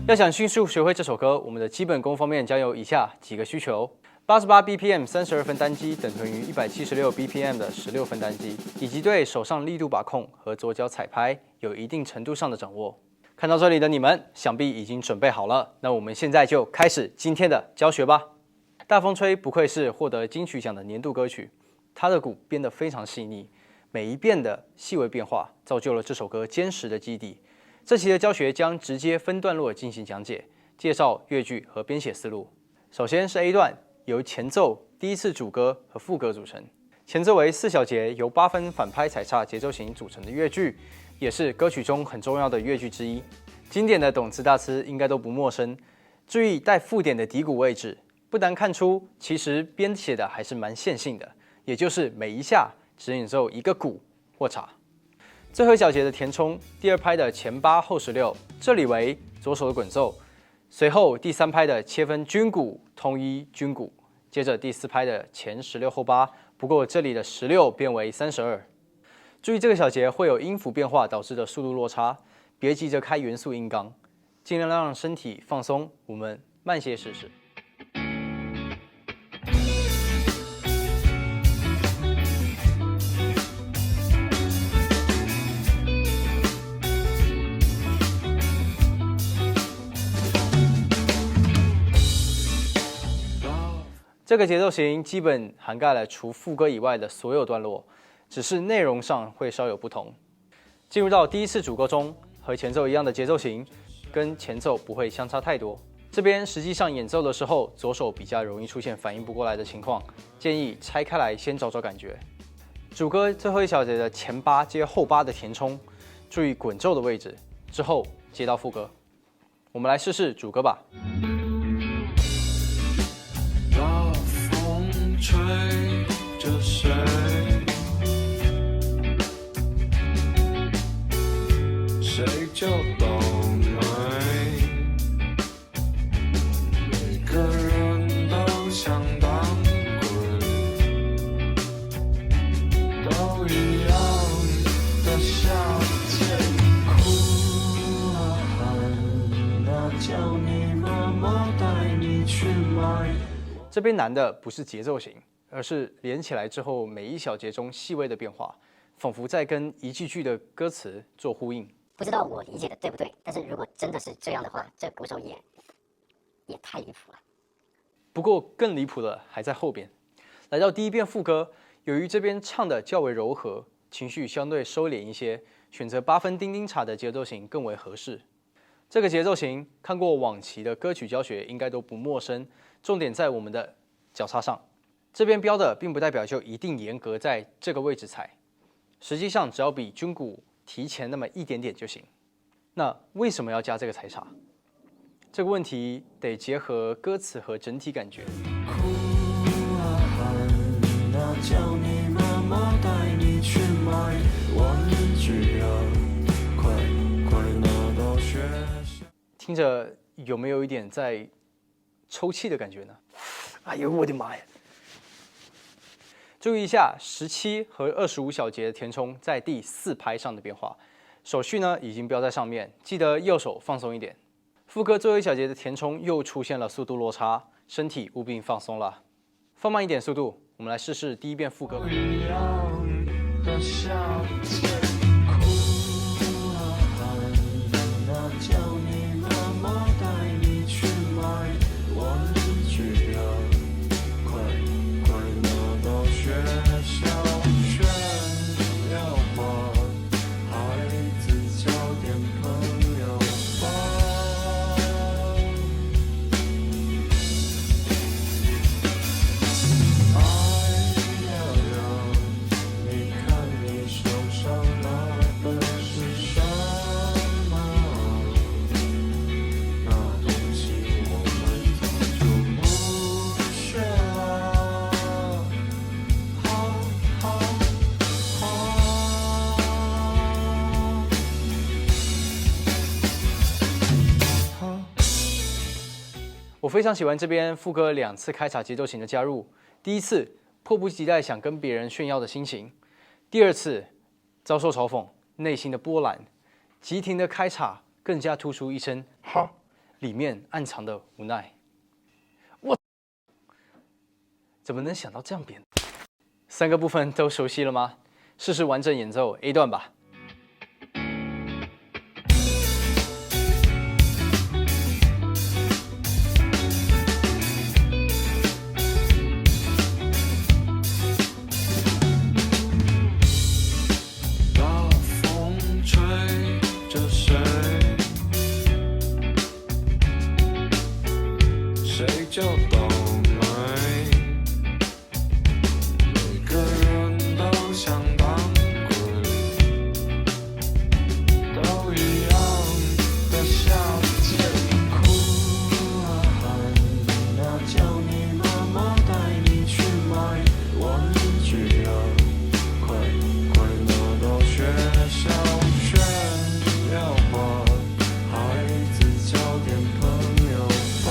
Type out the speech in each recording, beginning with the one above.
要想迅速学会这首歌，我们的基本功方面将有以下几个需求：88 BPM 32分单击等同于176 BPM 的16分单击，以及对手上力度把控和左脚踩拍有一定程度上的掌握。看到这里的你们，想必已经准备好了。那我们现在就开始今天的教学吧。大风吹不愧是获得金曲奖的年度歌曲，它的鼓编得非常细腻，每一遍的细微变化造就了这首歌坚实的基底。这期的教学将直接分段落进行讲解，介绍乐句和编写思路。首先是 A 段，由前奏、第一次主歌和副歌组成。前奏为4小节，由8分反拍踩踏节奏型组成的乐句，也是歌曲中很重要的乐句之一。经典的懂词大词应该都不陌生。注意带附点的底鼓位置，不难看出其实编写的还是蛮线性的，也就是每一下只演奏一个鼓或镲。最后一小节的填充，第二拍的前8后16，这里为左手的滚奏，随后第3拍的切分均鼓、通一、均鼓，接着第4拍的前16后8，不过这里的16变为32。注意这个小节会有音符变化导致的速度落差，别急着开元素音纲，尽量让身体放松，我们慢些试试。这个节奏型基本涵盖了除副歌以外的所有段落，只是内容上会稍有不同。进入到第一次主歌中，和前奏一样的节奏型，跟前奏不会相差太多。这边实际上演奏的时候，左手比较容易出现反应不过来的情况，建议拆开来先找找感觉。主歌最后一小节的前8接后8的填充，注意滚奏的位置，之后接到副歌。我们来试试主歌吧。吹着谁？谁就懂美。每个人都想当鬼，都一样的夏天。哭啊喊啊，叫你妈妈带你去买。这边难的不是节奏型，而是连起来之后每一小节中细微的变化，仿佛在跟一句句的歌词做呼应。不知道我理解的对不对，但是如果真的是这样的话，这鼓手也太离谱了。不过更离谱的还在后边。来到第一遍副歌，由于这边唱的较为柔和，情绪相对收敛一些，选择8分叮叮镲的节奏型更为合适。这个节奏型看过往期的歌曲教学应该都不陌生，重点在我们的脚踏上。这边标的并不代表就一定严格在这个位置踩，实际上只要比均鼓提前那么一点点就行。那为什么要加这个踩镲？这个问题得结合歌词和整体感觉。哭啊喊啊，叫你妈妈带你去买玩具啊，快快拿到学校。听着有没有一点在抽泣的感觉呢？哎呦我的妈呀！注意一下17和25小节的填充在第4拍上的变化，手序呢已经标在上面，记得右手放松一点。副歌最后一小节的填充又出现了速度落差，身体务必放松了。放慢一点速度，我们来试试第一遍副歌。一样的夏天，哭啊喊啊，叫你妈妈带你去买玩具啊，快快拿到学校炫耀吧，孩子交点朋友吧。哎呀呀，你看你手上拿的是什么？那东西我们早就不学了。好好好。我非常喜欢这边副歌2次开场节奏型的加入。第一次迫不及待想跟别人炫耀的心情，第二次遭受嘲讽，内心的波澜。急停的开场更加突出一声哈，里面暗藏的无奈。我怎么能想到这样编？3个部分都熟悉了吗？试试完整演奏 A 段吧。大风吹着谁？谁叫倒霉？每个人都想当鬼，都一样的夏天。哭啊喊，那叫你妈妈带你去买玩具啊！快快拿到学校炫耀吧，孩子交点朋友吧。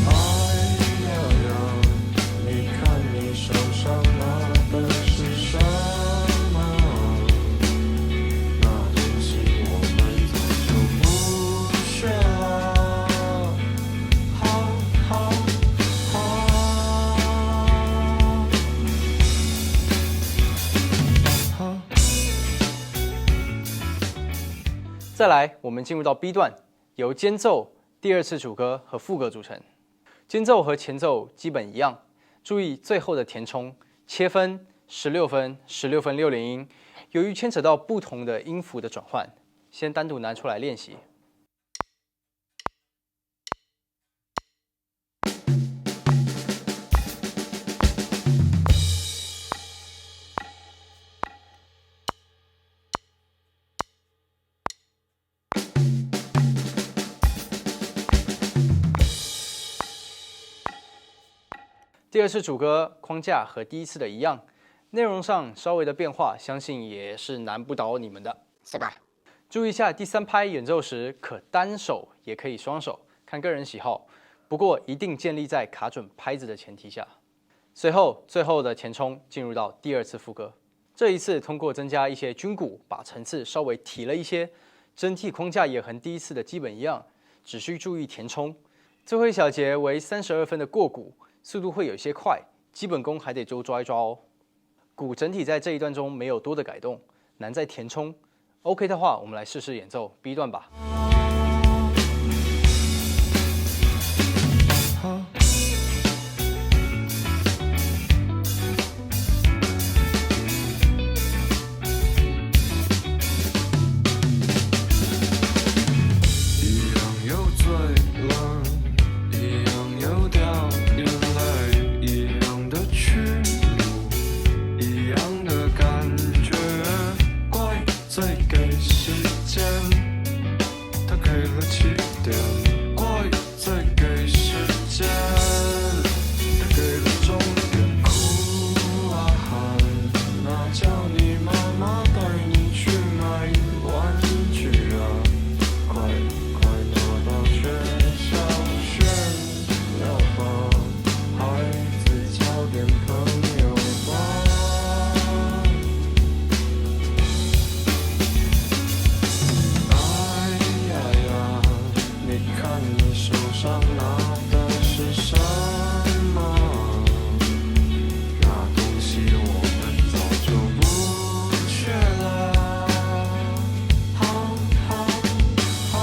哎呀呀，你看你手上拿的是什么？那东西我们早就不学了。好好好。再来，我们进入到 B 段，由间奏、第二次主歌和副歌组成。间奏和前奏基本一样，注意最后的填充、切分、16分、16分6连音，由于牵扯到不同的音符的转换，先单独拿出来练习。第二次主歌框架和第一次的一样，内容上稍微的变化，相信也是难不倒你们的，是吧？注意一下第3拍演奏时可单手也可以双手，看个人喜好，不过一定建立在卡准拍子的前提下。随后最后的填充进入到第二次副歌，这一次通过增加一些军鼓，把层次稍微提了一些，整体框架也和第一次的基本一样，只需注意填充。最后一小节为32分的过鼓，速度会有些快，基本功还得多抓一抓哦。鼓整体在这一段中没有多的改动，难在填充。OK 的话，我们来试试演奏 B 段吧。一样有醉了，一样有掉眼泪，一样的去路，一样的感觉。怪罪给时间，它给了起点。怪罪给时间，它给了终点。哭啊喊，那叫你妈妈带你去买玩具啊！快快拿到学校炫耀吧，孩子交点朋友吧。哎呀呀，你看你手上拿的是什么？那东西我们早就不缺了。好好好。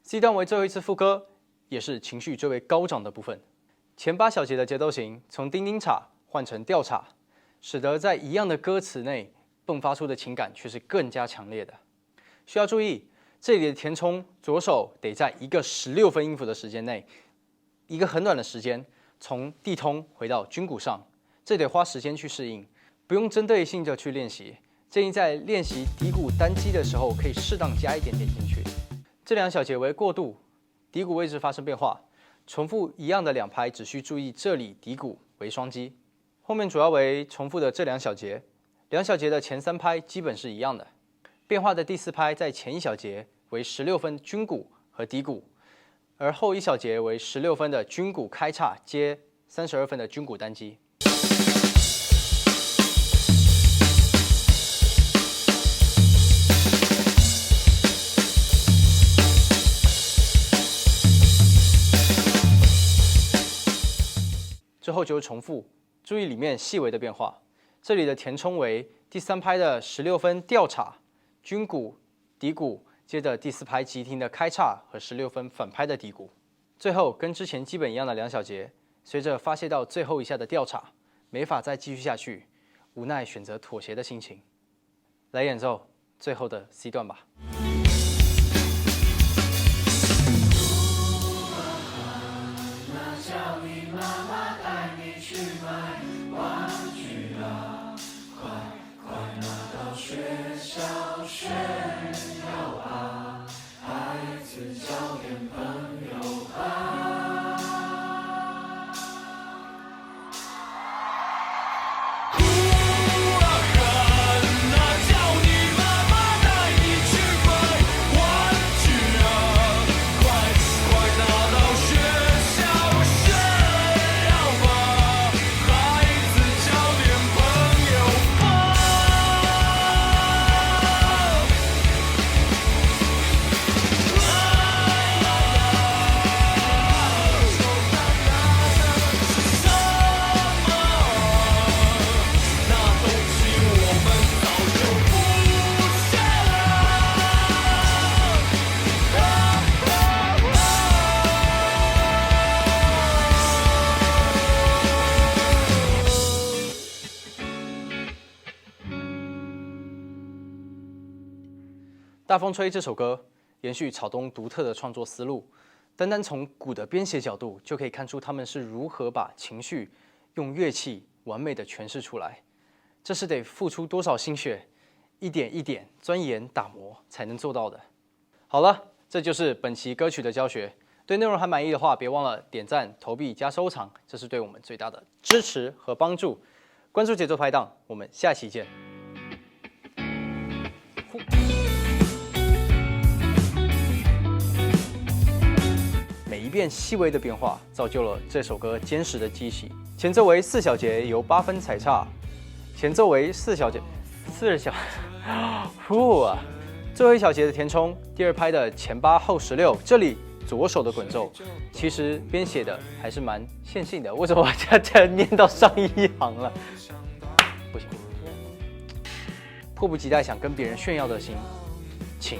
C 段为最后一次副歌，也是情绪最为高涨的部分。前8小节的节奏型从叮叮镲换成吊镲，使得在一样的歌词内迸发出的情感却是更加强烈的。需要注意，这里的填充，左手得在一个16分音符的时间内，一个很短的时间，从地通回到军鼓上，这得花时间去适应，不用针对性的去练习。建议在练习底鼓单击的时候，可以适当加一点点进去。这2小节为过渡，底鼓位置发生变化，重复一样的2拍，只需注意这里底鼓为双击。后面主要为重复的这2小节，2小节的前3拍基本是一样的。变化的第4拍在前1小节为16分军鼓和底鼓，而后一小节为16分的军鼓开叉接32分的军鼓单击。最后就是重复，注意里面细微的变化。这里的填充为第3拍的16分吊镲、军鼓、底鼓，接着第4拍急停的开叉和16分反拍的底鼓。最后跟之前基本一样的2小节，随着发泄到最后一下的吊镲，没法再继续下去，无奈选择妥协的心情。来演奏最后的 C 段吧。大风吹这首歌延续草东独特的创作思路，单单从鼓的编写角度就可以看出他们是如何把情绪用乐器完美的诠释出来。这是得付出多少心血，一点一点钻研打磨才能做到的。好了，这就是本期歌曲的教学。对内容还满意的话，别忘了点赞、投币加收藏，这是对我们最大的支持和帮助。关注节奏拍档，我们下期见。每一遍细微的变化，造就了这首歌坚实的基石。前奏为4小节，由8分踩叉；前奏为4小节，4小，最后1小节的填充，第2拍的前8后16，这里左手的滚奏，其实编写的还是蛮线性的。为什么我这念到上1行了？不行，迫不及待想跟别人炫耀的心，请